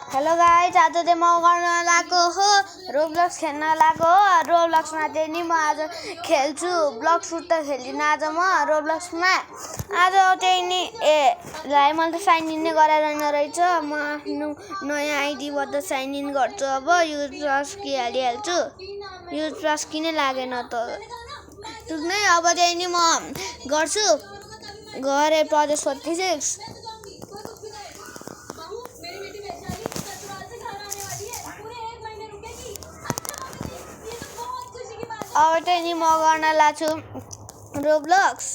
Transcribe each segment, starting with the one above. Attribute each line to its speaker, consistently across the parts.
Speaker 1: Hello guys, आज चाहिँ म गर्न लागेको हो रोब्लक्स खेल्न लागेको हो। रोब्लक्समा चाहिँ नि म आज खेल्छु। ब्लक सुट त खेल्दिनँ आज म रोब्लक्समा। आज चाहिँ नि लाई मैले त साइन इन नै गराइरहन रहेछ। म आफ्नो नयाँ आइडीबाट साइन इन गर्छु। अब युज प्लस कि हालिहाल्छु। युज प्लस किन लागेन त नै। अब चाहिँ नि म गर्छु। गरे प्रोजेक्ट 46 अब चाहिँ नि म गर्न लाग्छु रोब्लक्स।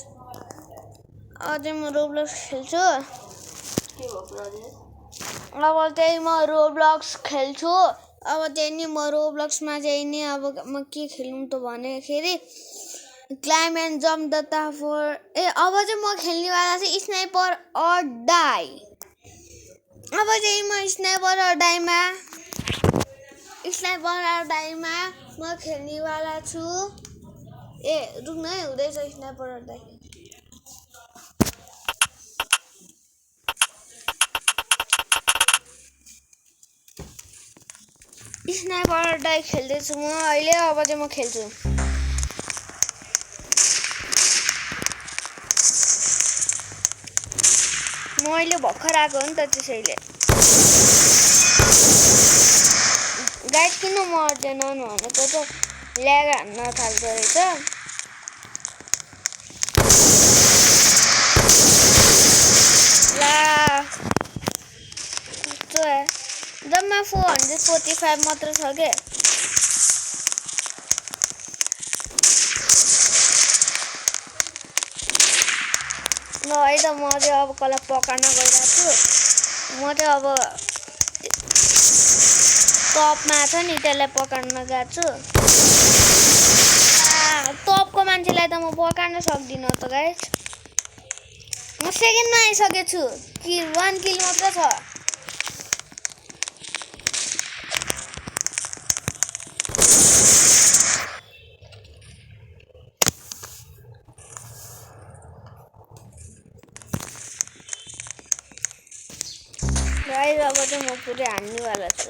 Speaker 1: अझै म रोब्लक्स खेल्छु। अब चाहिँ म रोब्लक्स खेल्छु। अब चाहिँ नि म रोब्लक्समा चाहिँ नि अब म के खेलौँ त भन्दाखेरि climb and jump the tower. अब चाहिँ म खेल्नेवाला चाहिँ स्नाइपर अर डाई। अब चाहिँ म स्नाइपर अर डाईमा म खेल्नेवाला छु। रुक्न है, हुँदैछ sniper or die. Sniper or die खेल्दैछु म अहिले। अब चाहिँ म खेल्छु। म अहिले भर्खर आएको हो नि त, त्यसैले गाइड किन मर्दैन भनेको त ल्याग हान्न थाल्दो रहेछ। जम्मा 445 मात्र छ के। ल है त, म चाहिँ अब कसलाई पकाउन गइरहेको छु। म चाहिँ अब टपमा छ नि त्यसलाई पकाउन गएको छु। टपको मान्छेलाई त म पकाउन सक्दिनँ त गाइस। म सेकेन्डमा आइसकेको छु। 1 किल मात्र छ। गाइस अब चाहिँ म पुरै हान्नेवाला छु।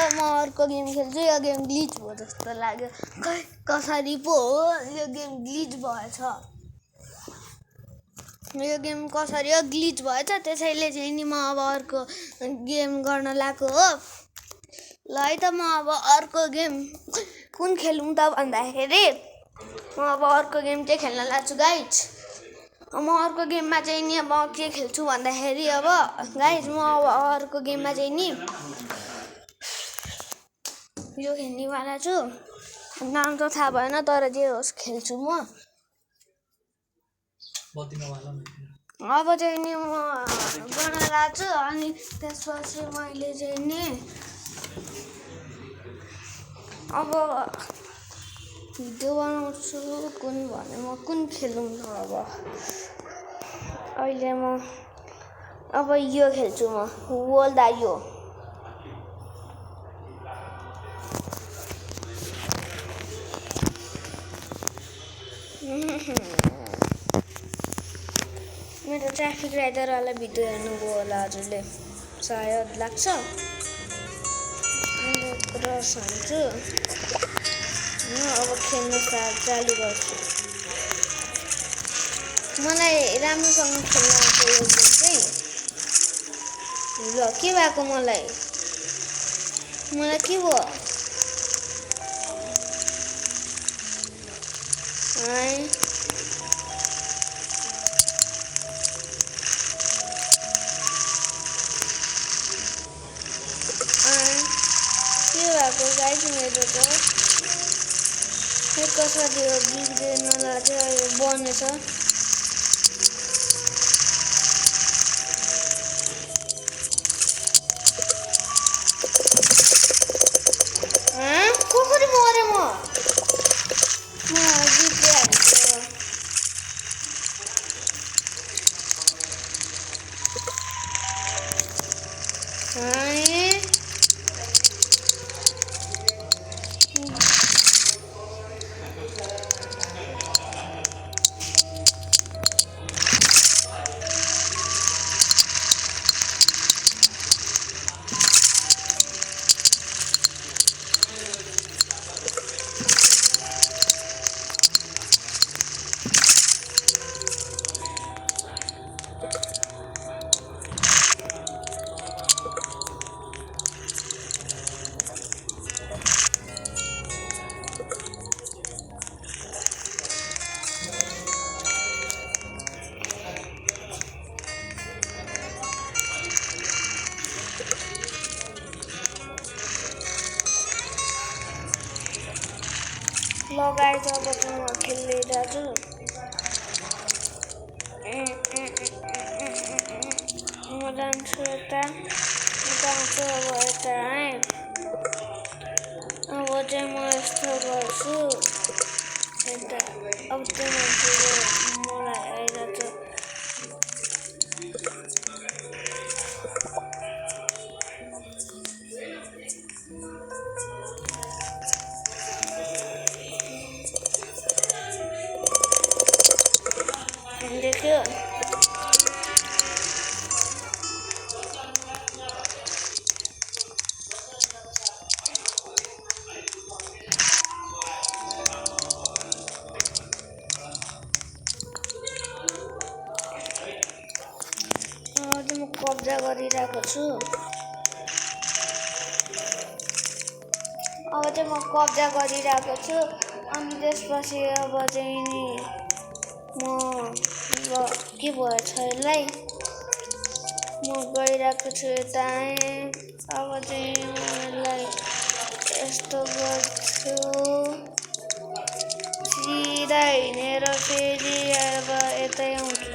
Speaker 1: म अर्को गेम खेल्छु। यो गेम ग्लिच भयो जस्तो लाग्यो। खै कसरी पो हो यो गेम ग्लिच भएछ। यो गेम कसरी हो ग्लिच भएछ। त्यसैले चाहिँ नि म अब अर्को गेम गर्न लागेको हो। ल है त, म अब अर्को गेम कुन खेलौँ त भन्दाखेरि म अब अर्को गेम चाहिँ खेल्न लाग्छु गाइज। म अर्को गेममा चाहिँ नि म के खेल्छु भन्दाखेरि अब गाइज म अब अर्को गेममा चाहिँ नि यो खेल्नेवाला छु। नाम त थाहा भएन, तर जे होस् खेल्छु म। अब चाहिँ नि म गर्न लाग्छु। अनि त्यसपछि मैले चाहिँ नि अब भिडियो बनाउँछु। कुन खेलौँ त अब अहिले म अब यो खेल्छु। म वर्ल्ड आयो। मेरो ट्राफिक राइडरवाला भिडियो हेर्नुभयो होला हजुरले, सायद लाग्छ। क्रस हान्छु। अब खेल्न चालु गर्छु। मलाई राम्रोसँग खेल्न आउँछ यो गेम चाहिँ। ल के भएको मलाई के भयो? के भएको गाइस मेरो त कसरी हो बिग्रेन चाहिँ बनेछ। कसरी मरे म बिग्रिहाल्छु। लगाएर अब चाहिँ म खेलिरहेछु म जान्छु यता जान्छु अब यता है अब चाहिँ म यस्तो गर्छु यता अब त्यो मान्छेले मलाई आइरहेछ देख्यो म कब्जा गरिरहेको छु अब चाहिँ म कब्जा गरिरहेको छु अनि त्यसपछि अब चाहिँ नि म के भएछ यसलाई म गइरहेको छु यता अब चाहिँ म यसलाई यस्तो गर्छु सिधा हिँडेर फेरि अब यतै आउँछु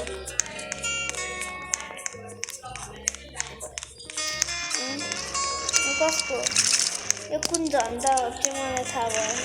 Speaker 1: कसको यो कुन झन्डा हो त्यो मलाई थाहा भएन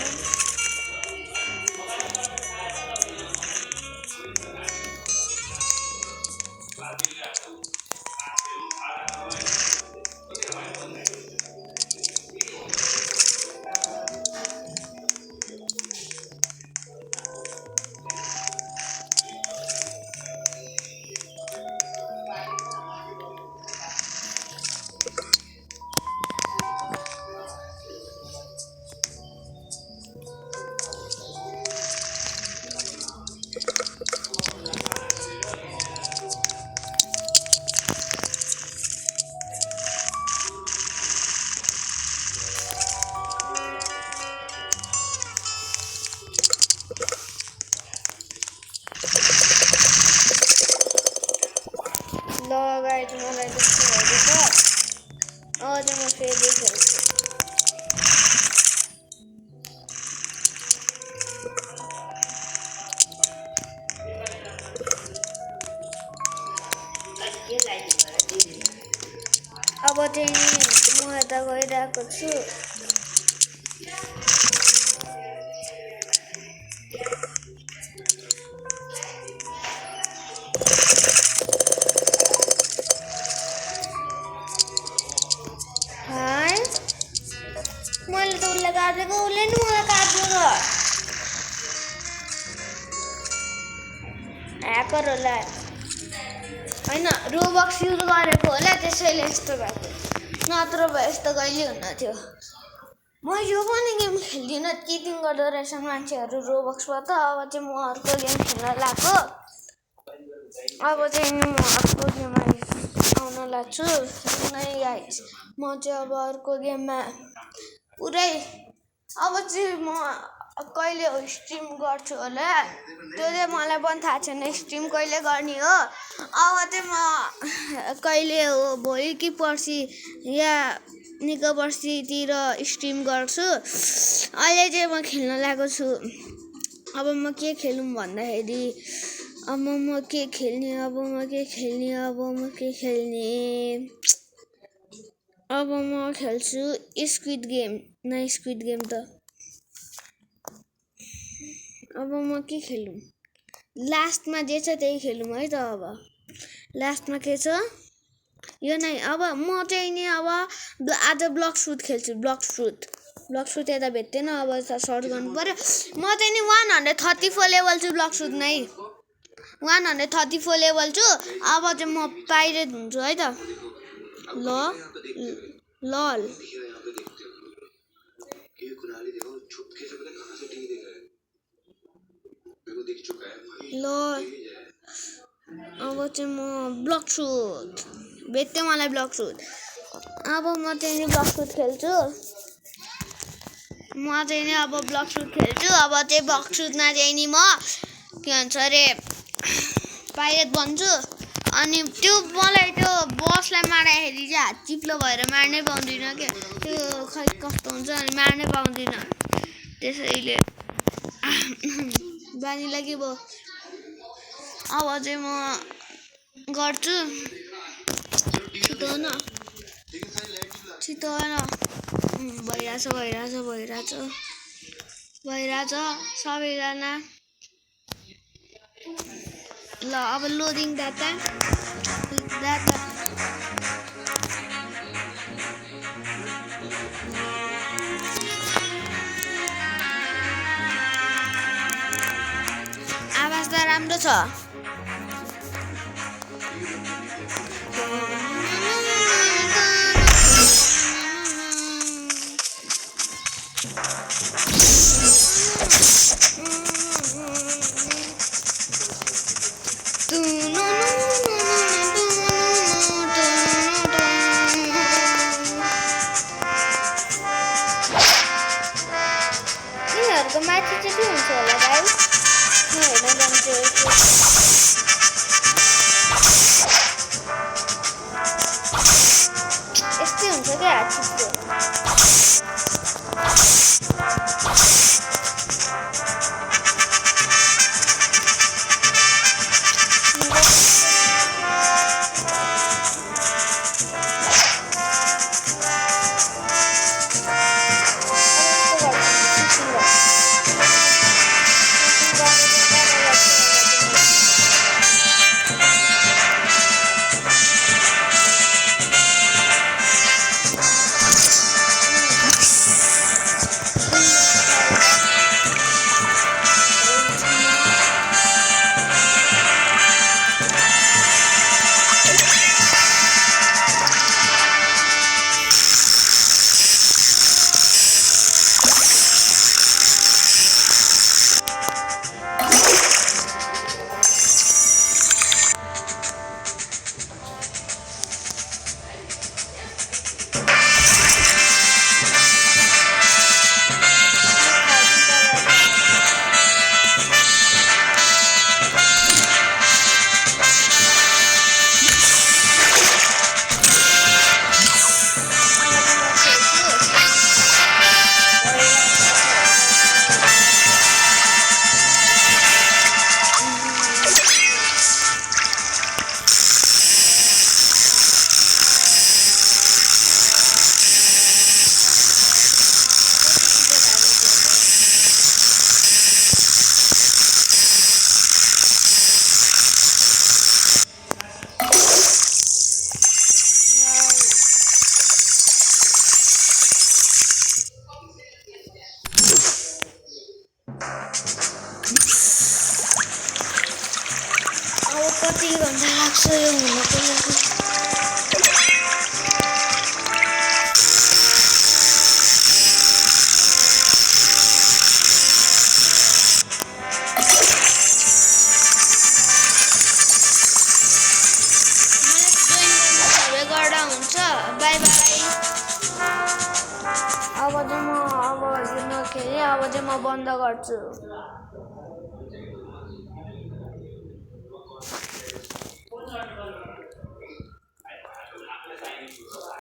Speaker 1: लगाएर मलाई त्यस्तो भइदिएको अब चाहिँ म फेरि खेल्छु अब चाहिँ म यता गइरहेको छु मैले त उसलाई काटेको उसले नि मलाई काट्यो त ह्याकर होला होइन रोबक्स युज गरेको होला त्यसैले यस्तो भएको नत्र भए यस्तो कहिले हुन थियो म यो पनि गेम खेल्दिनँ चिटिङ गर्दो रहेछ मान्छेहरू रोबक्सबाट अब चाहिँ म अर्को गेम खेल्न लाग्यो अब चाहिँ म अर्को गेम आउन लाग्छु नै गाइस म चाहिँ अब अर्को गेममा पुरै अब चाहिँ म कहिले हो स्ट्रिम गर्छु होला त्यो चाहिँ मलाई पनि थाहा छैन स्ट्रिम कहिले गर्ने हो अब चाहिँ म कहिले हो भोलि कि पर्सि या निको पर्सितिर स्ट्रिम गर्छु अहिले चाहिँ म खेल्न लागेको छु अब म के खेलौँ भन्दाखेरि अब म के खेल्ने अब म खेल्छु स्क्विड गेम न स्क्विड गेम त अब म के खेलौँ लास्टमा जे छ त्यही खेलौँ है त अब लास्टमा के छ यो नै अब म चाहिँ नि अब आज ब्लक सुट खेल्छु ब्लक सुट यता भेट्दैन अब सर्च गर्नु पर्यो म चाहिँ नि 134 लेभल छु ब्लक सुट नै 134 लेभल छु अब चाहिँ म पाइरेट हुन्छु है त लल अब चाहिँ म ब्लक सुट भेट्यो मलाई ब्लक सुट अब म चाहिँ नि ब्लक सुट खेल्छु अब चाहिँ ब्लक सुटमा चाहिँ नि म के भन्छ अरे पाइरेट बन्छु अनि त्यो मलाई त्यो बसलाई मार्दाखेरि चाहिँ हात चिप्लो भएर मार्नै पाउँदिनँ क्या त्यो खै कस्तो हुन्छ अनि मार्नै पाउँदिनँ त्यसैले बानीलाई के भयो अब चाहिँ म गर्छु छिटो होइन भइरहेछ सबैजना ल अब लोडिङ डाटा आवाज त राम्रो छ यिनीहरूको माथि चाहिँ के हुन्छ होला गाइस म हेर्न जान्छु यस्तै हुन्छ क्या हात चिप्लो कति घन्टा लाग्छ यो हुनको लागि गर्दा हुन्छ बाई बाई अब चाहिँ म बन्द गर्छु